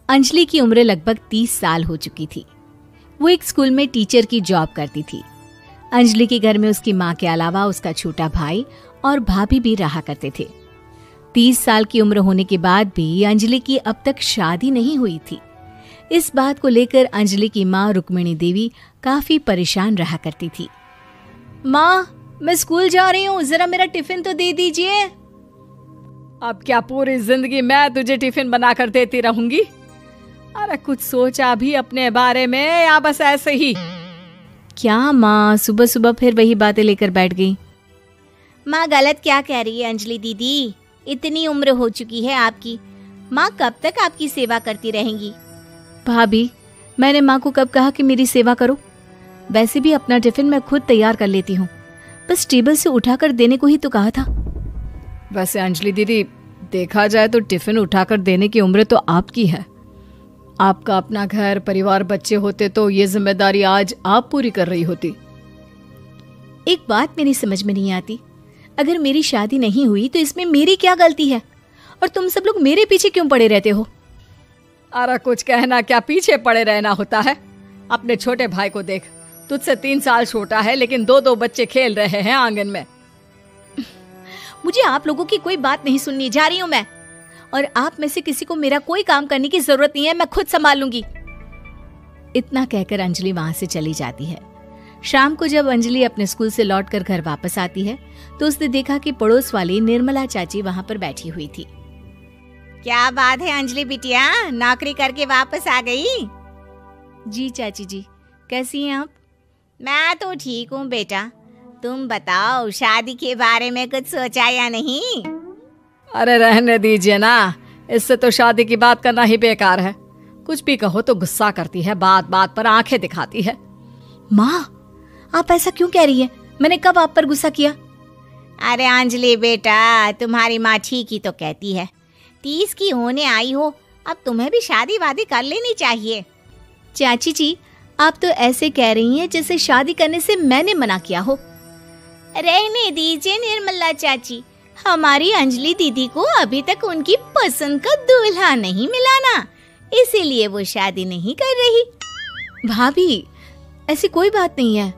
अंजलि की उम्र लगभग 30 साल हो चुकी थी। वो एक स्कूल में टीचर की जॉब करती थी। अंजलि के घर में उसकी माँ के अलावा उसका छोटा भाई और भाभी भी रहा करते थे। 30 साल की उम्र होने के बाद भी अंजलि की अब तक शादी नहीं हुई थी। इस बात को लेकर अंजलि की माँ रुक्मिणी देवी काफी परेशान रहा करती थी। माँ, मैं स्कूल जा रही हूँ, जरा मेरा टिफिन तो दे दीजिए। अब क्या पूरी जिंदगी मैं तुझे टिफिन बनाकर देती रहूंगी? अरे कुछ सोचा भी अपने बारे में या बस ऐसे ही? क्या माँ, सुबह सुबह फिर वही बातें लेकर बैठ गई। माँ गलत क्या कह रही है अंजलि दीदी? इतनी उम्र हो चुकी है आपकी, माँ कब तक आपकी सेवा करती रहेंगी? भाभी, मैंने माँ को कब कहा कि मेरी सेवा करो? वैसे भी अपना टिफिन मैं खुद तैयार कर लेती हूँ, बस टेबल से उठाकर देने को ही तो कहा था। वैसे अंजलि दीदी, देखा जाए तो टिफिन उठाकर देने की उम्र तो आपकी है। आपका अपना घर परिवार बच्चे होते तो ये जिम्मेदारी आज आप पूरी कर रही होती। एक बात मेरी समझ में नहीं आती, अगर मेरी शादी नहीं हुई तो इसमें मेरी क्या गलती है और तुम सब लोग मेरे पीछे क्यों पड़े रहते हो? अरे कुछ कहना क्या पीछे पड़े रहना होता है? अपने छोटे भाई को देख, तुझसे 3 साल छोटा है लेकिन 2 बच्चे खेल रहे हैं आंगन में। मुझे आप लोगों की कोई बात नहीं सुननी, जा रही हूँ मैं। और आप में से किसी को मेरा कोई काम करने की जरूरत नहीं है, मैं खुद संभाल लूंगी। इतना कहकर अंजलि वहां से चली जाती है। शाम को जब अंजलि अपने स्कूल से लौटकर घर वापस आती है तो उसने देखा कि पड़ोस वाली निर्मला चाची वहां पर बैठी हुई थी। क्या बात है अंजलि बिटिया, नौकरी करके वापस आ गई? जी चाची जी, कैसी हैं आप? मैं तो ठीक हूँ बेटा, तुम बताओ शादी के बारे में कुछ सोचा या नहीं? अरे रहने दीजिए ना, इससे तो शादी की बात करना ही बेकार है। कुछ भी कहो तो गुस्सा करती है, बात बात पर आंखें दिखाती है। माँ, आप ऐसा क्यों कह रही हैं? मैंने कब आप पर गुस्सा किया? अरे अंजलि बेटा, तुम्हारी माँ ठीक ही तो कहती है। 30 की होने आई हो, अब तुम्हें भी शादी वादी कर लेनी चाहिए। चाची जी, आप तो ऐसे कह रही हैं जैसे शादी करने से मैंने मना किया हो। रहने दीजिए निर्मला चाची, हमारी अंजलि दीदी को अभी तक उनकी पसंद का दूल्हा नहीं मिला ना, इसीलिए वो शादी नहीं कर रही। भाभी, ऐसी कोई बात नहीं है।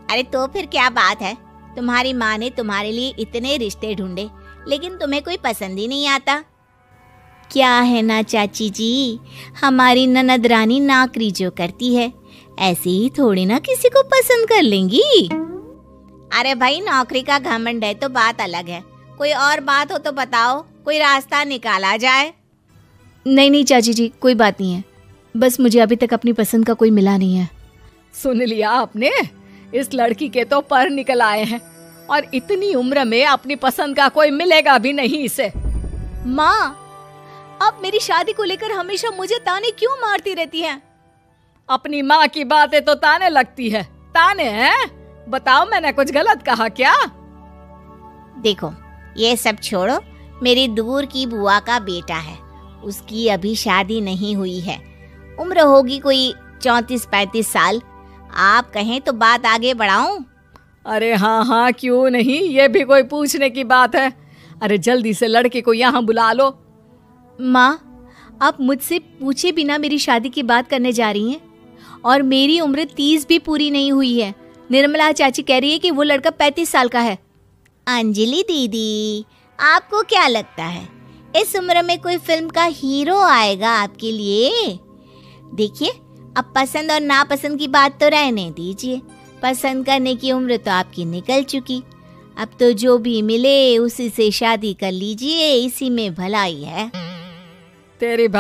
अरे तो फिर क्या बात है? तुम्हारी माँ ने तुम्हारे लिए इतने रिश्ते ढूंढे लेकिन तुम्हें कोई पसंद ही नहीं आता। क्या है ना चाची जी, हमारी ननद रानी नौकरी जो करती है ऐसे ही थोड़ी ना किसी को पसंद कर लेंगी। अरे भाई, नौकरी का घमंड है तो बात अलग है, कोई और बात हो तो बताओ, कोई रास्ता निकाला जाए। नहीं चाची जी, कोई बात नहीं है, बस मुझे अभी तक अपनी पसंद का कोई मिला नहीं है। सुन लिया आपने, इस लड़की के तो पर निकल आए हैं और इतनी उम्र में अपनी पसंद का कोई मिलेगा भी नहीं इसे। माँ, आप मेरी शादी को लेकर हमेशा मुझे ताने क्यों मारती रहती हैं? अपनी माँ की बातें तो ताने लगती है। ताने हैं? बताओ, मैंने कुछ गलत कहा क्या? देखो, ये सब छोड़ो, मेरी दूर की बुआ का बेटा है, उसकी अभी शादी नहीं हुई है, उम्र होगी कोई 34-35 साल। आप कहें तो बात आगे बढ़ाऊं? अरे हाँ, क्यों नहीं, ये भी कोई पूछने की बात है। अरे जल्दी से लड़के को यहाँ बुला लो। माँ, आप मुझसे पूछे बिना मेरी शादी की बात करने जा रही हैं और मेरी उम्र 30 भी पूरी नहीं हुई है। निर्मला चाची कह रही है कि वो लड़का 35 साल का है। अंजलि दीदी, आपको क्या लगता है इस उम्र में कोई फिल्म का हीरो आएगा आपके लिए? देखिए, अब पसंद और नापसंद की बात तो रहने दीजिए, पसंद करने की उम्र तो आपकी निकल चुकी। अब तो जो भी मिले उसी से शादी कर लीजिए, इसी में भलाई है। तेरी बात